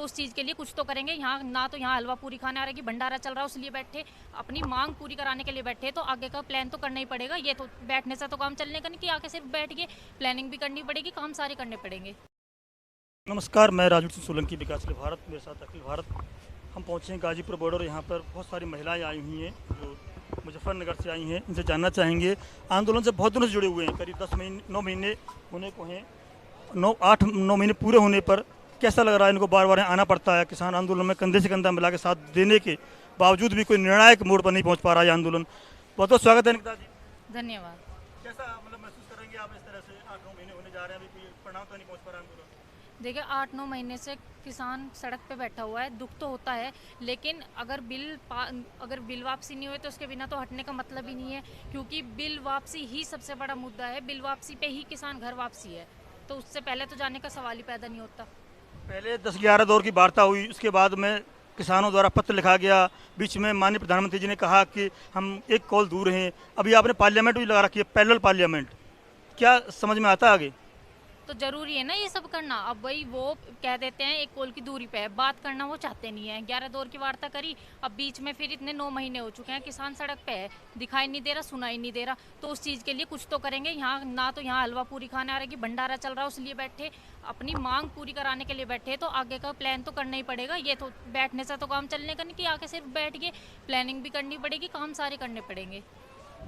उस चीज़ के लिए कुछ तो करेंगे। यहाँ ना तो यहाँ हलवा पूरी खाने आ रही, भंडारा चल रहा है उसलिए बैठे, अपनी मांग पूरी कराने के लिए बैठे, तो आगे का प्लान तो करना ही पड़ेगा। ये तो बैठने से तो काम चलने का नहीं कि आके सिर्फ बैठ गए, प्लानिंग भी करनी पड़ेगी, काम सारे करने पड़ेंगे। नमस्कार, मैं राजू सिंह सोलंकी, विकासशील भारत। मेरे साथ अखिल भारत। हम पहुँचे हैं गाजीपुर बॉर्डर। यहाँ पर बहुत सारी महिलाएं आई हुई हैं जो मुजफ्फरनगर से आई हैं। इनसे जानना चाहेंगे, आंदोलन से बहुत दिनों से जुड़े हुए हैं, करीब 9 महीने होने को हैं। 9 महीने पूरे होने पर कैसा लग रहा है इनको? बार बार आना पड़ता है। किसान आंदोलन में कंधे से कंधा मिला के साथ देने के बावजूद भी कोई निर्णायक मोड़ पर नहीं पहुँच पा रहा है आंदोलन। बहुत बहुत स्वागत है निकिता जी। धन्यवाद। कैसा महसूस करेंगे आप इस तरह से? 8-9 महीने होने जा रहे हैं, अभी कोई परिणाम तो नहीं पहुँच पा रहा आंदोलन? देखिए 8-9 महीने से किसान सड़क पे बैठा हुआ है, दुख तो होता है, लेकिन अगर बिल वापसी नहीं हुई तो उसके बिना तो हटने का मतलब ही नहीं है, क्योंकि बिल वापसी ही सबसे बड़ा मुद्दा है। बिल वापसी पे ही किसान घर वापसी है, तो उससे पहले तो जाने का सवाल ही पैदा नहीं होता। पहले 10-11 दौर की वार्ता हुई, उसके बाद में किसानों द्वारा पत्र लिखा गया। बीच में माननीय प्रधानमंत्री जी ने कहा कि हम एक कॉल दूर हैं। अभी आपने पार्लियामेंट भी लगा रखी है, पैरेलल पार्लियामेंट। क्या समझ में आता है आगे? तो जरूरी है ना ये सब करना। अब वही वो कह देते हैं एक कोल की दूरी पे है, बात करना वो चाहते नहीं है। 11 दौर की वार्ता करी, अब बीच में फिर इतने 9 महीने हो चुके हैं, किसान सड़क पे है, दिखाई नहीं दे रहा, सुनाई नहीं दे रहा, तो उस चीज़ के लिए कुछ तो करेंगे। यहाँ ना तो यहाँ हलवा पूरी खाने आ रही, भंडारा चल रहा है उसलिए बैठे, अपनी मांग पूरी कराने के लिए बैठे, तो आगे का प्लान तो करना ही पड़ेगा। ये तो बैठने से तो काम चलने का नहीं कि आके सिर्फ बैठ गए, प्लानिंग भी करनी पड़ेगी, काम सारे करने पड़ेंगे।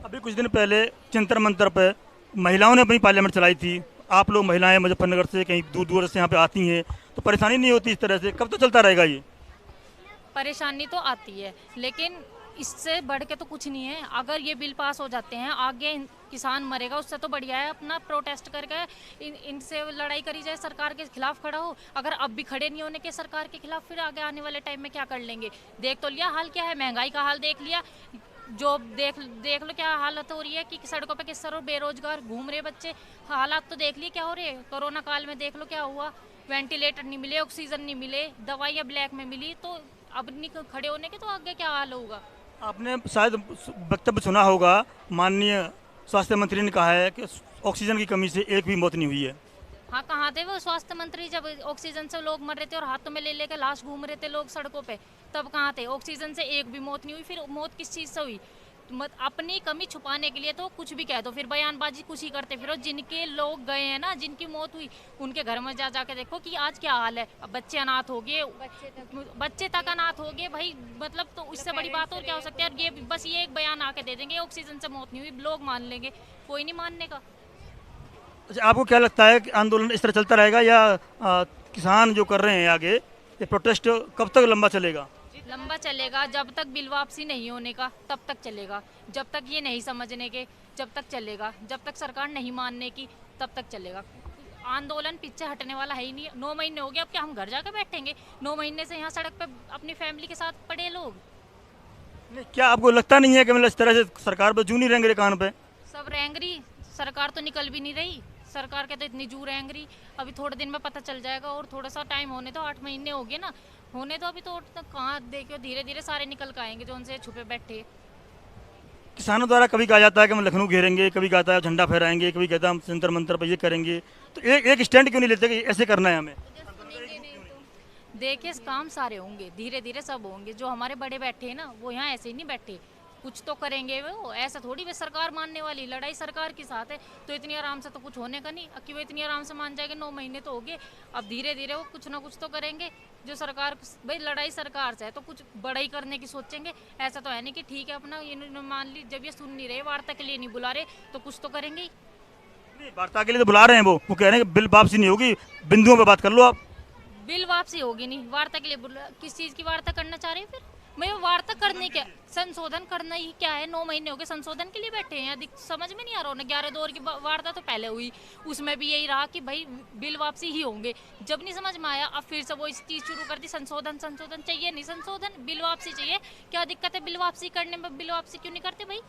अभी कुछ दिन पहले जंतर मंतर पर महिलाओं ने अपनी पार्लियामेंट चलाई थी। आप लोग महिलाएं मुजफ्फरनगर से कहीं दूर दूर से यहाँ पे आती हैं, तो परेशानी नहीं होती इस तरह से? कब तो चलता रहेगा ये? परेशानी तो आती है, लेकिन इससे बढ़ के तो कुछ नहीं है। अगर ये बिल पास हो जाते हैं, आगे किसान मरेगा, उससे तो बढ़िया है अपना प्रोटेस्ट करके इनसे लड़ाई करी जाए, सरकार के खिलाफ खड़ा हो। अगर अब भी खड़े नहीं होने के सरकार के खिलाफ, फिर आगे आने वाले टाइम में क्या कर लेंगे? देख तो लिया हाल क्या है, महंगाई का हाल देख लिया, जो देख लो क्या हालत हो रही है कि सड़कों पे किस तरह बेरोजगार घूम रहे बच्चे। हालात तो देख लिए क्या हो रहे हैं। कोरोना काल में देख लो क्या हुआ, वेंटिलेटर नहीं मिले, ऑक्सीजन नहीं मिले, दवाइयाँ ब्लैक में मिली, तो अब नहीं खड़े होने के तो आगे क्या हाल होगा? आपने शायद वक्तव्य सुना होगा, माननीय स्वास्थ्य मंत्री ने कहा है कि ऑक्सीजन की कमी से एक भी मौत नहीं हुई है। हाँ, कहाँ थे वो स्वास्थ्य मंत्री जब ऑक्सीजन से लोग मर रहे थे और हाथों में ले लेकर लाश घूम रहे थे लोग सड़कों पे? तब कहाँ थे? ऑक्सीजन से एक भी मौत नहीं हुई। फिर मौत किस चीज़ से हुई? अपनी कमी छुपाने के लिए तो कुछ भी कह दो, फिर बयानबाजी कुछ ही करते फिर। जिनके लोग गए हैं ना, जिनकी मौत हुई, उनके घर में जा जाके देखो कि आज क्या हाल है। अब बच्चे अनाथ हो गए, बच्चे तक अनाथ हो गए भाई, मतलब तो इससे बड़ी बात और क्या हो सकती है? और ये बस ये एक बयान आके दे देंगे ऑक्सीजन से मौत नहीं हुई, लोग मान लेंगे, कोई नहीं मानने का। अच्छा, आपको क्या लगता है कि आंदोलन इस तरह चलता रहेगा या किसान जो कर रहे हैं आगे, ये प्रोटेस्ट कब तक लंबा चलेगा? लंबा चलेगा जब तक बिल वापसी नहीं होने का, तब तक चलेगा। जब तक ये नहीं समझने के, जब तक चलेगा। जब तक सरकार नहीं मानने की, तब तक चलेगा। आंदोलन पीछे हटने वाला है ही नहीं। 9 महीने हो गए, अब क्या हम घर जाकर बैठेंगे? 9 महीने से यहाँ सड़क पे अपनी फैमिली के साथ पड़े लोग। नहीं, क्या आपको लगता नहीं है कि मतलब इस तरह से सरकार पर जू नहीं रहेंगे कान पे? सब रेंगरी, सरकार तो निकल भी नहीं रही। सरकार के तो इतनी जू रेंगरी, अभी थोड़े दिन में पता चल जाएगा। और थोड़ा सा टाइम होने तो, 8 महीने हो गए ना होने, तो अभी तो कहाँ देखो, धीरे धीरे सारे निकल के आएंगे जो उनसे छुपे बैठे। किसानों द्वारा कभी कहा जाता है कि हम लखनऊ घेरेंगे, कभी कहता है झंडा फहराएंगे, कभी कहता है हम जंतर मंतर पर ये करेंगे। तो एक स्टैंड क्यों नहीं लेते कि ऐसे करना है हमें? देखिए काम सारे होंगे, धीरे धीरे सब होंगे। जो हमारे बड़े बैठे हैं ना, वो यहाँ ऐसे ही नहीं बैठे, कुछ तो करेंगे वो। ऐसा थोड़ी वे सरकार मानने वाली, लड़ाई सरकार के साथ है, तो इतनी आराम से तो कुछ होने का नहीं कि वो इतनी आराम से मान जाएंगे। 9 महीने तो हो गए, अब धीरे धीरे वो कुछ ना कुछ तो करेंगे। जो सरकार, भाई लड़ाई सरकार से है तो कुछ बड़ा ही करने की सोचेंगे। ऐसा तो है नहीं कि ठीक है अपना इन्होंने मान ली, जब ये सुन नहीं रहे, वार्ता के लिए नहीं बुला रहे, तो कुछ तो करेंगे ही। नहीं, वार्ता के लिए तो बुला रहे हैं। वो कह रहे हैं कि बिल वापसी नहीं होगी, बिंदुओं पर बात कर लो आप। बिल वापसी होगी नहीं, वार्ता के लिए किस चीज़ की वार्ता करना चाह रहे हैं? फिर मैं वार्ता करने क्या, संशोधन करना ही क्या है? 9 महीने हो गए संशोधन के लिए बैठे हैं, समझ में नहीं आ रहा। 11 दौर की वार्ता तो पहले हुई, उसमें भी यही रहा कि भाई बिल वापसी ही होंगे। जब नहीं समझ में आया, अब फिर से वो इस चीज़ शुरू कर दी, संशोधन। संशोधन चाहिए नहीं, संशोधन बिल वापसी चाहिए। क्या दिक्कत है बिल वापसी करने में? बिल वापसी क्यों नहीं करते भाई?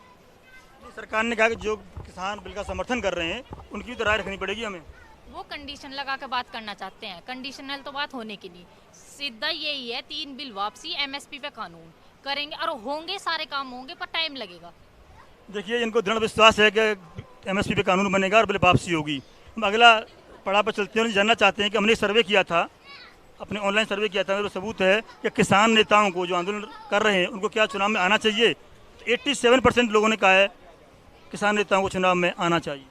सरकार ने कहा कि जो किसान बिल का समर्थन कर रहे हैं उनकी भी तो राय रखनी पड़ेगी हमें। वो कंडीशन लगा के बात करना चाहते हैं, कंडीशनल तो बात होने की नहीं। सीधा यही है, 3 बिल वापसी, एमएसपी पे कानून करेंगे और होंगे, सारे काम होंगे, पर टाइम लगेगा। देखिए, इनको दृढ़ विश्वास है कि एमएसपी पे कानून बनेगा और बिल वापसी होगी। हम अगला पड़ाव पर चलते हैं और जानना चाहते हैं कि हमने एक सर्वे किया था अपने ऑनलाइन सर्वे किया था, मेरे सबूत है कि किसान नेताओं को जो आंदोलन कर रहे हैं उनको क्या चुनाव में आना चाहिए। 87% लोगों ने कहा है किसान नेताओं को चुनाव में आना चाहिए।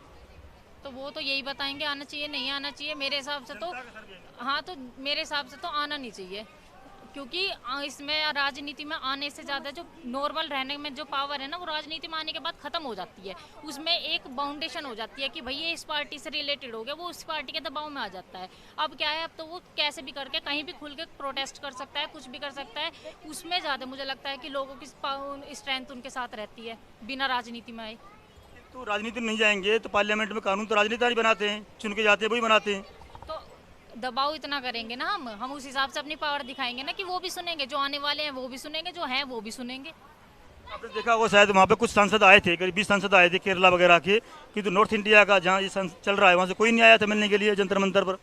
तो वो तो यही बताएंगे आना चाहिए नहीं आना चाहिए। मेरे हिसाब से तो हाँ, तो मेरे हिसाब से तो आना नहीं चाहिए, क्योंकि इसमें राजनीति में आने से ज़्यादा जो नॉर्मल रहने में जो पावर है ना, वो राजनीति में आने के बाद ख़त्म हो जाती है। उसमें एक बाउंडेशन हो जाती है कि भाई ये इस पार्टी से रिलेटेड हो गया, वो उस पार्टी के दबाव में आ जाता है। अब क्या है, अब तो वो कैसे भी करके कहीं भी खुल के प्रोटेस्ट कर सकता है, कुछ भी कर सकता है। उसमें ज़्यादा मुझे लगता है कि लोगों की स्ट्रेंथ उनके साथ रहती है बिना राजनीति में आए। तो राजनीति में नहीं जाएंगे तो पार्लियामेंट में कानून तो राजनेता ही बनाते हैं, चुन के जाते हैं वही बनाते हैं। तो दबाव इतना करेंगे ना, हम उस हिसाब से अपनी पावर दिखाएंगे ना कि वो भी सुनेंगे, जो आने वाले हैं वो भी सुनेंगे, जो हैं वो भी सुनेंगे। आपने देखा होगा शायद वहाँ पे कुछ सांसद आए थे, करीब 20 सांसद आए थे केरला वगैरह के, किंतु नॉर्थ इंडिया का जहाँ ये चल रहा है वहाँ से कोई नहीं आया था मिलने के लिए जंतर मंतर पर।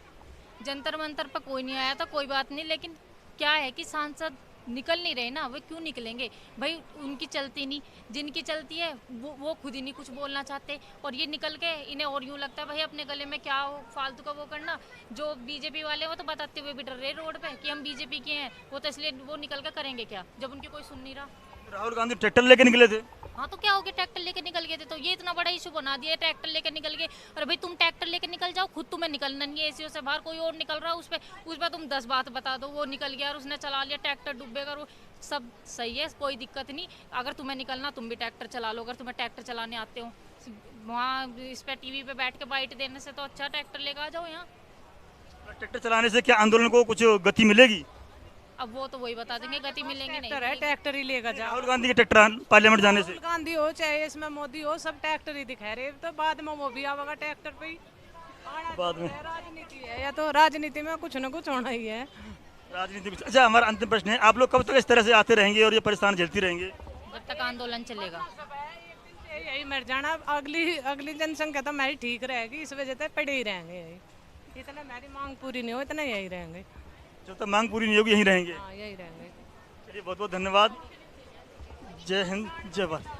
जंतर मंतर पर कोई नहीं आया था, कोई बात नहीं, लेकिन क्या है कि सांसद निकल नहीं रहे ना, वे क्यों निकलेंगे भाई, उनकी चलती नहीं, जिनकी चलती है वो खुद ही नहीं कुछ बोलना चाहते, और ये निकल के इन्हें और यूँ लगता है भाई अपने गले में क्या हो फालतू का वो करना। जो बीजेपी वाले वो तो बताते हुए भी डर रहे रोड पे कि हम बीजेपी के हैं, वो तो इसलिए वो निकल कर करेंगे क्या जब उनकी कोई सुन नहीं रहा। राहुल गांधी ट्रैक्टर लेके निकले थे। हाँ, तो क्या हो गया, ट्रैक्टर लेके निकल गए थे तो ये इतना बड़ा इशू बना दिया, ट्रैक्टर लेके निकल गए। अरे भाई तुम ट्रैक्टर लेके निकल जाओ, खुद तुम्हें निकलना नहीं है एसीओ से बाहर, कोई और निकल रहा है उस पे तुम 10 बात बता दो, वो निकल गया और उसने चला लिया, ट्रैक्टर डूबेगा, वो सब सही है, कोई दिक्कत नहीं। अगर तुम्हें निकलना तुम भी ट्रैक्टर चला लो, अगर तुम्हें ट्रैक्टर चलाने आते हो। वहाँ इस पे टीवी पे बैठ के बाइट देने से तो अच्छा ट्रैक्टर लेकर आ जाओ यहाँ। ट्रैक्टर चलाने से क्या आंदोलन को कुछ गति मिलेगी? अब वो तो वही बता देंगे, गति मिलेंगी नहीं ट्रैक्टर है, मिलेगी। ट्रैक्टर ही लेकर जाओ। राहुल गांधी के ट्रैक्टर पार्लियामेंट जाने से राहुल गांधी हो चाहे इसमें मोदी हो, सब ट्रैक्टर ही दिखा रहे, तो बाद में वो भी आवेगा ट्रैक्टर पे ही। बाद में राजनीति है, या तो राजनीति में कुछ न कुछ होना ही है। राजनीति में। अच्छा, हमारा अंतिम प्रश्न है, आप लोग कब तक इस तरह से आते रहेंगे और ये परेशान झेलती रहेंगे? जब तक आंदोलन चलेगा। यही मर जाना, अगली जनसंख्या तो हमारी ठीक रहेगी, इस वजह से पड़े ही रहेंगे यही। इतना हमारी मांग पूरी नहीं हो, इतना यही रहेंगे। जब तक मांग पूरी नहीं होगी यहीं रहेंगे। हाँ, यही रहेंगे। चलिए, बहुत बहुत धन्यवाद। जय हिंद, जय भारत।